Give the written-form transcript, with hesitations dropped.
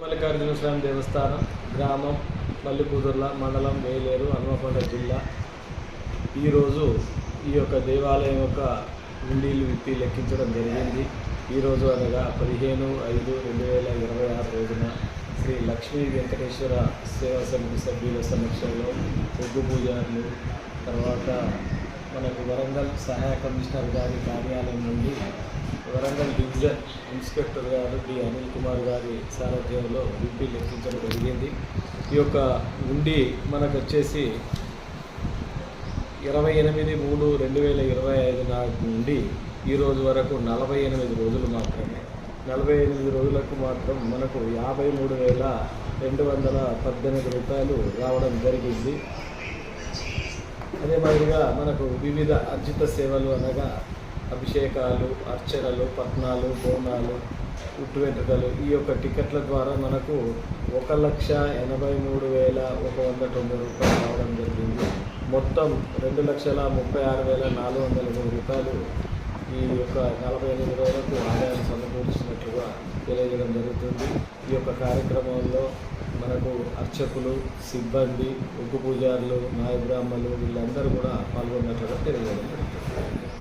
మల్లికార్జున స్వామి దేవస్థానం, గ్రామం మల్లికూదుర్ల, మండలం వేలేరు, హన్మకొండ జిల్లా. ఈరోజు ఈ యొక్క దేవాలయం యొక్క హుండీలు విప్పి లెక్కించడం జరిగింది. ఈరోజు అనగా 15/5/2026 రోజున శ్రీ లక్ష్మీ వెంకటేశ్వర సేవా సమితి సభ్యుల సమక్షంలో ఒగ్గు పూజారులు, తర్వాత మనకు వరంగల్ సహాయ కమిషనర్ గారి కార్యాలయం నుండి వరంగల్ డివిజన్ ఇన్స్పెక్టర్ గారు డి అనిల్ కుమార్ గారి సారథ్యంలో విప్పి లెక్కించడం జరిగింది. ఈ యొక్క ఉండి మనకు వచ్చేసి 28/3/2025 నాటి నుండి ఈరోజు వరకు 48 రోజులు మాత్రమే. 48 రోజులకు మాత్రం మనకు 53,218 రూపాయలు రావడం జరిగింది. అదే మాదిరిగా మనకు వివిధ అర్జిత సేవలు అనగా అభిషేకాలు, అర్చనలు, పట్నాలు, బోనాలు, ఉట్టు వెంట్రుకలు, ఈ యొక్క టికెట్ల ద్వారా మనకు 1,83,190 రూపాయలు రావడం జరిగింది. మొత్తం 2,36,403 రూపాయలు ఈ యొక్క 48 రోజులకు ఆదాయం సమకూర్చినట్లుగా తెలియజేయడం జరుగుతుంది. ఈ యొక్క కార్యక్రమంలో మనకు అర్చకులు, సిబ్బంది, ఒగ్గు పూజారులు, నాయ బ్రాహ్మణులు వీళ్ళందరూ కూడా పాల్గొన్నట్లుగా తెలియజేయడం జరుగుతుంది.